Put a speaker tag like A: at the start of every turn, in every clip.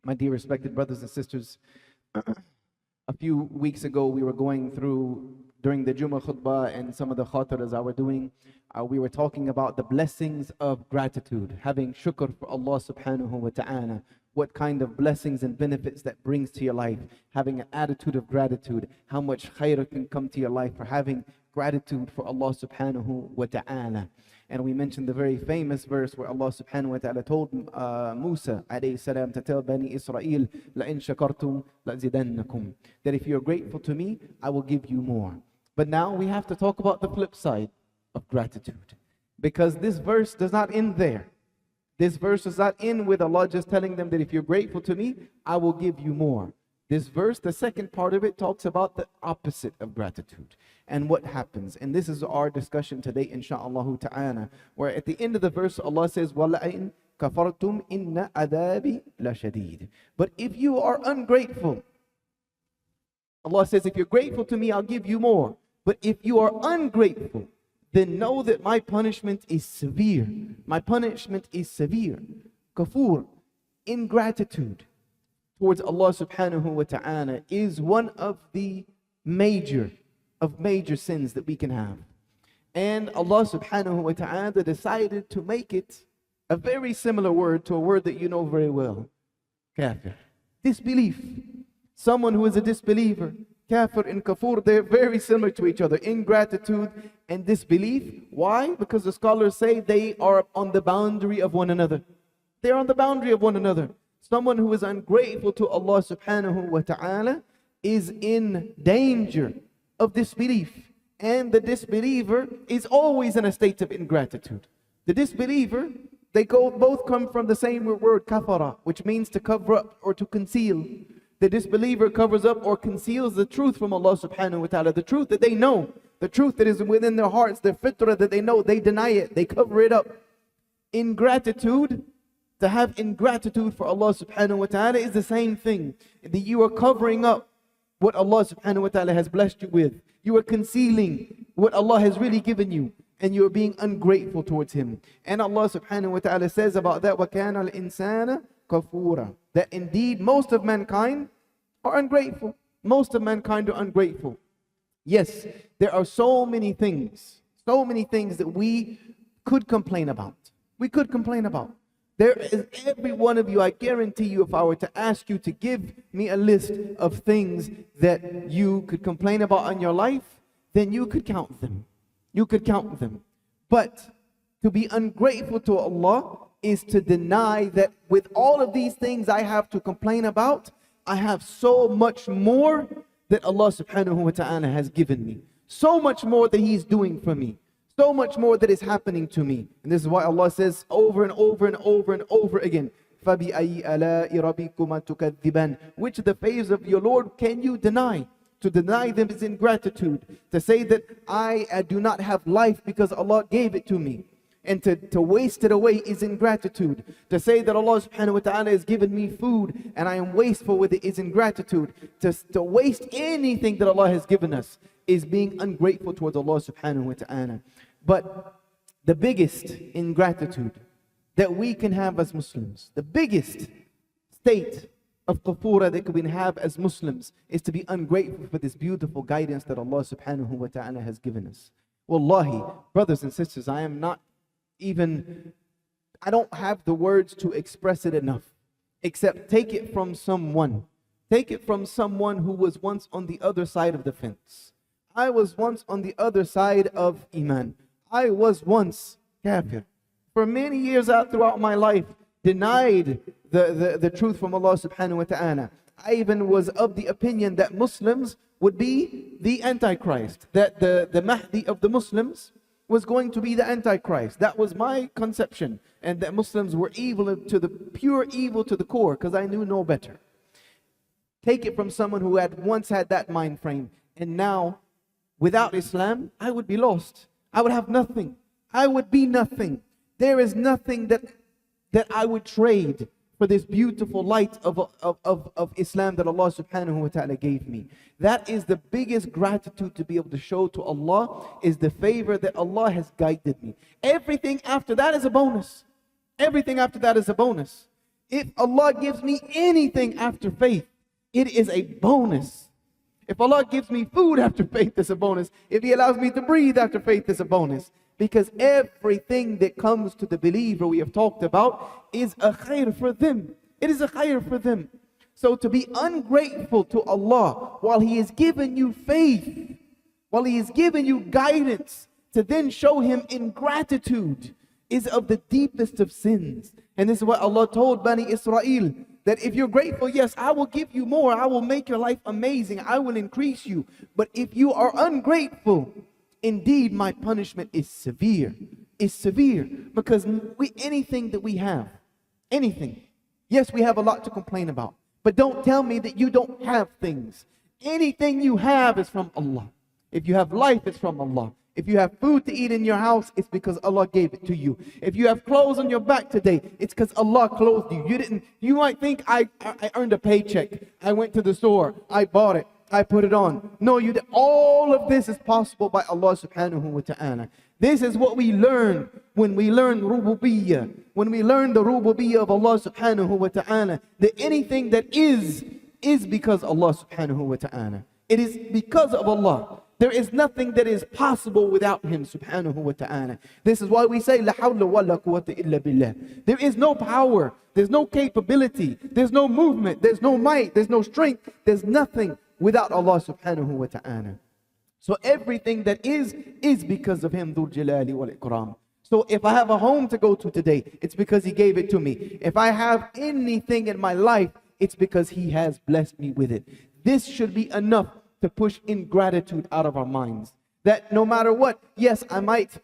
A: My dear respected brothers and sisters, a few weeks ago we were going through, during the Jummah khutbah and some of the khataras I were doing, we were talking about the blessings of gratitude, having shukr for Allah subhanahu wa ta'ala, what kind of blessings and benefits that brings to your life, having an attitude of gratitude, how much khair can come to your life for having gratitude for Allah subhanahu wa ta'ala. And we mentioned the very famous verse where Allah subhanahu wa ta'ala told Musa alayhi salam to tell Bani Israel, لَإِن شَكَرْتُمْ لَأْزِدَنَّكُمْ, that if you're grateful to me, I will give you more. But now we have to talk about the flip side of gratitude, because this verse does not end there. This verse does not end with Allah just telling them that if you're grateful to me, I will give you more. This verse, the second part of it, talks about the opposite of gratitude and what happens. And this is our discussion today, insha'Allah ta'ala, where at the end of the verse, Allah says, وَلَئِن كَفَرْتُمْ إِنَّ عَذَابِ لَشَدِيدٌ. But if you are ungrateful, Allah says, if you're grateful to me, I'll give you more. But if you are ungrateful, then know that my punishment is severe. My punishment is severe. Kafur, ingratitude towards Allah subhanahu wa ta'ala is one of the major sins that we can have. And Allah subhanahu wa ta'ala decided to make it a very similar word to a word that you know very well. Kafir. Disbelief. Someone who is a disbeliever. Kafir and kafur, they're very similar to each other. Ingratitude and disbelief. Why? Because the scholars say they are on the boundary of one another. They're on the boundary of one another. Someone who is ungrateful to Allah subhanahu wa ta'ala is in danger of disbelief. And the disbeliever is always in a state of ingratitude. The disbeliever, both come from the same word, kafara, which means to cover up or to conceal. The disbeliever covers up or conceals the truth from Allah subhanahu wa ta'ala. The truth that they know, the truth that is within their hearts, their fitrah that they know, they deny it, they cover it up. Ingratitude, to have ingratitude for Allah subhanahu wa ta'ala is the same thing. That you are covering up what Allah subhanahu wa ta'ala has blessed you with. You are concealing what Allah has really given you. And you are being ungrateful towards Him. And Allah subhanahu wa ta'ala says about that, وَكَانَ الْإِنسَانَ كَفُورًا, that indeed most of mankind are ungrateful. Most of mankind are ungrateful. Yes, there are so many things that we could complain about. We could complain about. There is every one of you, I guarantee you, if I were to ask you to give me a list of things that you could complain about in your life, then you could count them. You could count them. But to be ungrateful to Allah is to deny that with all of these things I have to complain about, I have so much more that Allah subhanahu wa ta'ala has given me. So much more that He's doing for me. So much more that is happening to me. And this is why Allah says over and over and over and over again, فَبِأَيِّ آلَاءِ رَبِّكُمَا تُكَذِّبَانِ, which of the favors of your Lord can you deny? To deny them is ingratitude. To say that I do not have life because Allah gave it to me. And to waste it away is ingratitude. To say that Allah subhanahu wa ta'ala has given me food and I am wasteful with it is ingratitude. To waste anything that Allah has given us is being ungrateful towards Allah subhanahu wa ta'ala. But the biggest ingratitude that we can have as Muslims, the biggest state of kafura that we can have as Muslims is to be ungrateful for this beautiful guidance that Allah subhanahu wa ta'ala has given us. Wallahi, brothers and sisters, I don't have the words to express it enough, except take it from someone. Take it from someone who was once on the other side of the fence. I was once on the other side of Iman. I was once kafir. For many years out throughout my life, denied the truth from Allah subhanahu wa ta'ala. I even was of the opinion that Muslims would be the Antichrist, that the Mahdi of the Muslims was going to be the Antichrist. That was my conception, and that Muslims were evil to the pure evil to the core, because I knew no better. Take it from someone who had once had that mind frame, and now without Islam I would be lost. I would have nothing. I would be nothing. There is nothing that I would trade for this beautiful light of Islam that Allah subhanahu wa ta'ala gave me. That is the biggest gratitude to be able to show to Allah, is the favor that Allah has guided me. Everything after that is a bonus. Everything after that is a bonus. If Allah gives me anything after faith, it is a bonus. If Allah gives me food after faith, it's a bonus. If He allows me to breathe after faith, it's a bonus. Because everything that comes to the believer we have talked about is a khair for them. It is a khair for them. So to be ungrateful to Allah while He has given you faith, while He has given you guidance, to then show Him ingratitude is of the deepest of sins. And this is what Allah told Bani Israel, that if you're grateful, yes, I will give you more. I will make your life amazing. I will increase you. But if you are ungrateful, indeed my punishment is severe. Is severe. Because anything that we have, anything, yes, we have a lot to complain about. But don't tell me that you don't have things. Anything you have is from Allah. If you have life, it's from Allah. If you have food to eat in your house, it's because Allah gave it to you. If you have clothes on your back today, it's because Allah clothed you. You might think I earned a paycheck. I went to the store. I bought it. I put it on. No, you did. All of this is possible by Allah subhanahu wa ta'ala. This is what we learn when we learn rububiyyah. When we learn the rububiyyah of Allah subhanahu wa ta'ala. That anything that is because Allah subhanahu wa ta'ala. It is because of Allah. There is nothing that is possible without Him subhanahu wa ta'ala. This is why we say, La hawla wa la quwwata illa billah. There is no power, there's no capability, there's no movement, there's no might, there's no strength, there's nothing without Allah subhanahu wa ta'ala. So everything that is because of Him, Dhul Jalali wal Ikram. So if I have a home to go to today, it's because He gave it to me. If I have anything in my life, it's because He has blessed me with it. This should be enough to push ingratitude out of our minds. That no matter what, yes, I might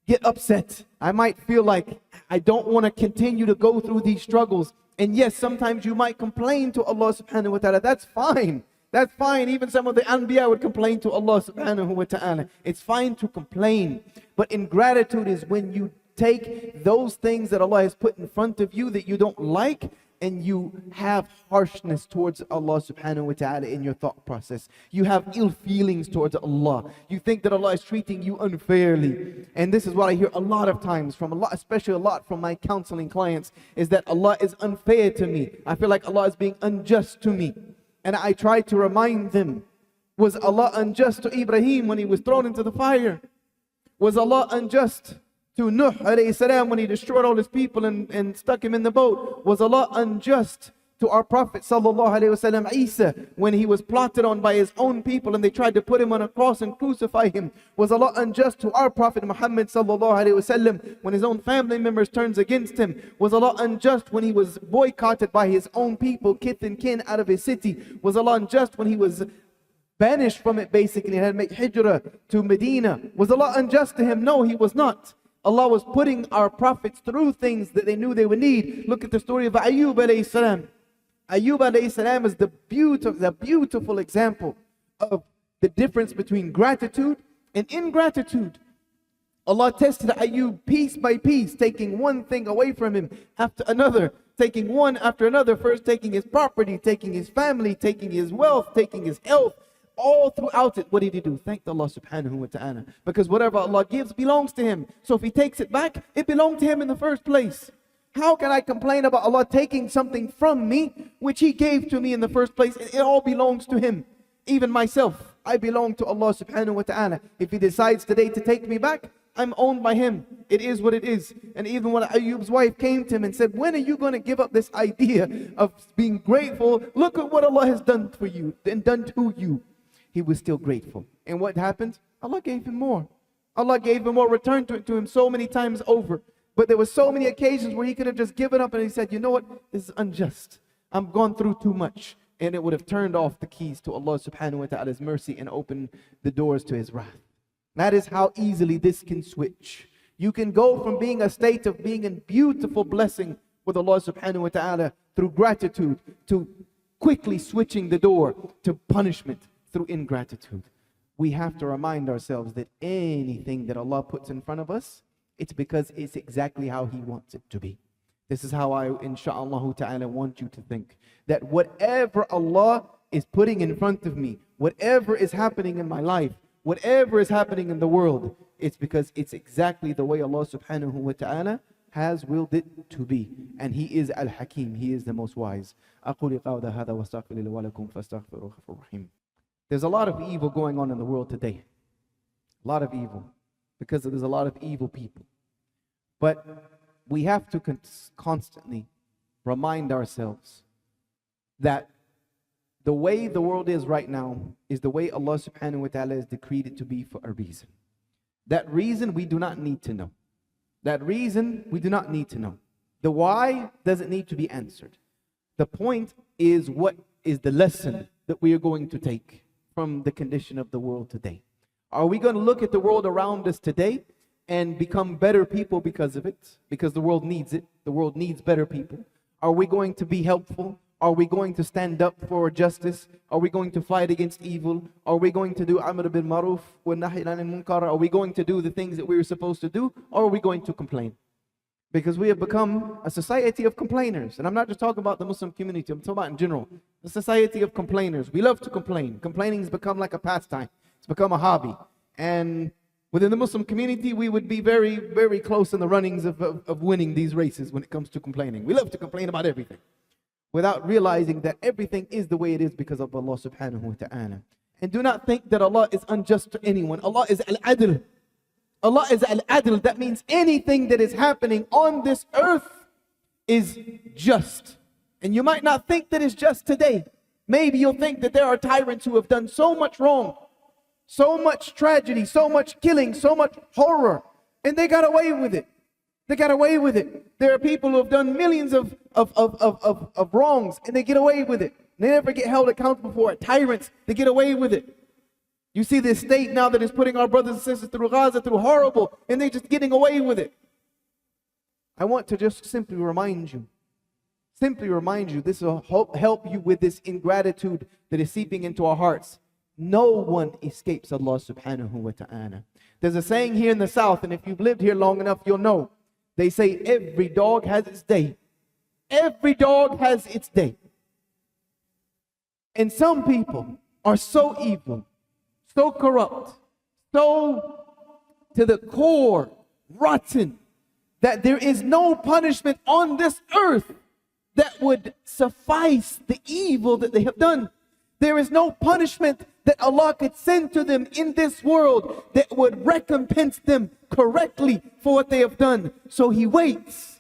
A: get upset. I might feel like I don't want to continue to go through these struggles. And yes, sometimes you might complain to Allah subhanahu wa ta'ala. That's fine. That's fine. Even some of the Anbiya would complain to Allah subhanahu wa ta'ala. It's fine to complain. But ingratitude is when you take those things that Allah has put in front of you that you don't like, and you have harshness towards Allah subhanahu wa ta'ala in your thought process. You have ill feelings towards Allah. You think that Allah is treating you unfairly. And this is what I hear a lot of times from Allah, especially a lot from my counseling clients, is that Allah is unfair to me. I feel like Allah is being unjust to me. And I try to remind them, was Allah unjust to Ibrahim when he was thrown into the fire? Was Allah unjust to Nuh alayhi salam when he destroyed all his people and stuck him in the boat? Was Allah unjust to our Prophet sallallahu alayhi wasallam Isa when he was plotted on by his own people and they tried to put him on a cross and crucify him? Was Allah unjust to our Prophet Muhammad sallallahu alayhi wasallam when his own family members turned against him? Was Allah unjust when he was boycotted by his own people, kith and kin, out of his city? Was Allah unjust when he was banished from it, basically, and had to make hijrah to Medina? Was Allah unjust to him? No, He was not. Allah was putting our prophets through things that they knew they would need. Look at the story of Ayyub alayhi salam. Ayyub alayhi salam is the beautiful example of the difference between gratitude and ingratitude. Allah tested Ayyub piece by piece, taking one thing away from him after another, taking one after another, first taking his property, taking his family, taking his wealth, taking his health. All throughout it, what did he do? Thanked Allah subhanahu wa ta'ala. Because whatever Allah gives belongs to Him. So if He takes it back, it belonged to Him in the first place. How can I complain about Allah taking something from me which He gave to me in the first place? It all belongs to Him. Even myself, I belong to Allah subhanahu wa ta'ala. If He decides today to take me back, I'm owned by Him. It is what it is. And even when Ayyub's wife came to him and said, when are you going to give up this idea of being grateful? Look at what Allah has done for you and done to you. He was still grateful. And what happened? Allah gave him more. Allah gave him more, returned to him so many times over. But there were so many occasions where he could have just given up and he said, you know what? This is unjust. I'm gone through too much. And it would have turned off the keys to Allah subhanahu wa ta'ala's mercy and opened the doors to His wrath. That is how easily this can switch. You can go from being a state of being in beautiful blessing with Allah subhanahu wa ta'ala through gratitude to quickly switching the door to punishment through ingratitude. We have to remind ourselves that anything that Allah puts in front of us, it's because it's exactly how He wants it to be. This is how I, insha'Allah ta'ala, want you to think. That whatever Allah is putting in front of me, whatever is happening in my life, whatever is happening in the world, it's because it's exactly the way Allah subhanahu wa ta'ala has willed it to be. And He is Al-Hakim, He is the most wise. أقول قولي هذا واستغفر لي ولكم فاستغفروه غفور رحيم. There's a lot of evil going on in the world today. A lot of evil. Because there's a lot of evil people. But we have to constantly remind ourselves that the way the world is right now is the way Allah subhanahu wa ta'ala has decreed it to be for a reason. That reason we do not need to know. That reason we do not need to know. The why doesn't need to be answered. The point is, what is the lesson that we are going to take from the condition of the world today? Are we going to look at the world around us today and become better people because of it? Because the world needs it. The world needs better people. Are we going to be helpful? Are we going to stand up for justice? Are we going to fight against evil? Are we going to do Amr bil Maruf wa Nahy anil Munkar? Are we going to do the things that we were supposed to do? Or are we going to complain? Because we have become a society of complainers. And I'm not just talking about the Muslim community, I'm talking about in general. The society of complainers. We love to complain. Complaining has become like a pastime. It's become a hobby. And within the Muslim community, we would be very, very close in the runnings of winning these races when it comes to complaining. We love to complain about everything, without realizing that everything is the way it is because of Allah subhanahu wa ta'ala. And do not think that Allah is unjust to anyone. Allah is al-adl. Allah is al-adl. That means anything that is happening on this earth is just. And you might not think that it's just today. Maybe you'll think that there are tyrants who have done so much wrong, so much tragedy, so much killing, so much horror, and they got away with it. They got away with it. There are people who have done millions of wrongs, and they get away with it. They never get held accountable for it. Tyrants, they get away with it. You see this state now that is putting our brothers and sisters through Gaza, through horrible, and they're just getting away with it. I want to just simply remind you, this will help you with this ingratitude that is seeping into our hearts. No one escapes Allah subhanahu wa ta'ala. There's a saying here in the South, and if you've lived here long enough, you'll know. They say every dog has its day. Every dog has its day. And some people are so evil, so corrupt, so to the core rotten, that there is no punishment on this earth that would suffice the evil that they have done. There is no punishment that Allah could send to them in this world that would recompense them correctly for what they have done. So He waits.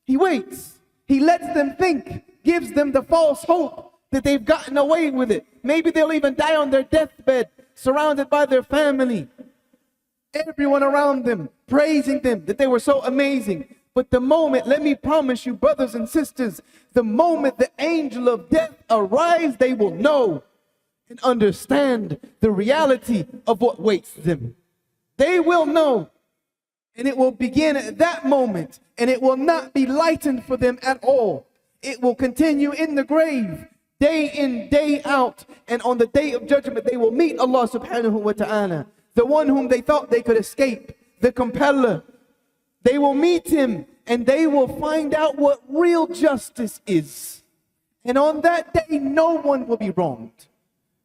A: He waits. He lets them think, gives them the false hope that they've gotten away with it. Maybe they'll even die on their deathbed, surrounded by their family, everyone around them, praising them that they were so amazing. But the moment, let me promise you, brothers and sisters, the moment the angel of death arrives, they will know and understand the reality of what waits them. They will know, and it will begin at that moment, and it will not be lightened for them at all. It will continue in the grave, day in, day out, and on the day of judgment, they will meet Allah subhanahu wa ta'ala, the one whom they thought they could escape, the compeller. They will meet Him, and they will find out what real justice is. And on that day, no one will be wronged.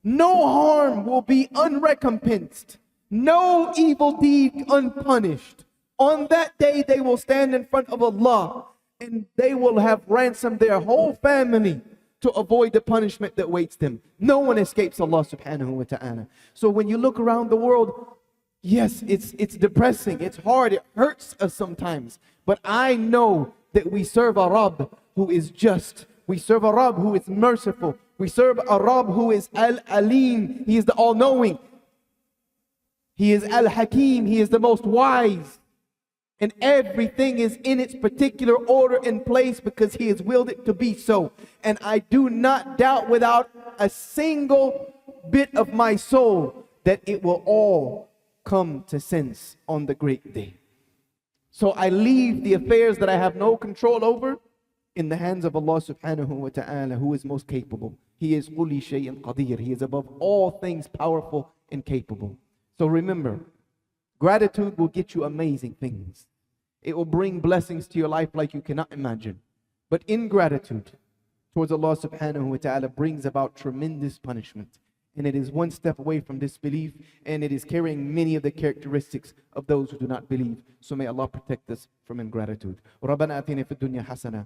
A: No harm will be unrecompensed. No evil deed unpunished. On that day, they will stand in front of Allah, and they will have ransomed their whole family to avoid the punishment that waits them. No one escapes Allah subhanahu wa ta'ala. So when you look around the world, yes, it's depressing, it's hard, it hurts us sometimes. But I know that we serve a Rabb who is just. We serve a Rabb who is merciful. We serve a Rabb who is Al-Alim. He is the all-knowing. He is Al-Hakim. He is the most wise. And everything is in its particular order and place because He has willed it to be so. And I do not doubt without a single bit of my soul that it will all come to sense on the great day. So I leave the affairs that I have no control over in the hands of Allah subhanahu wa ta'ala, who is most capable. He is Quli Shay'in Qadir. He is above all things powerful and capable. So remember, gratitude will get you amazing things. It will bring blessings to your life like you cannot imagine. But ingratitude towards Allah subhanahu wa ta'ala brings about tremendous punishment. And it is one step away from disbelief, and it is carrying many of the characteristics of those who do not believe. So may Allah protect us from ingratitude. رَبَّنَا آتِنَا فِي الدُّنْيَا حَسَنَةً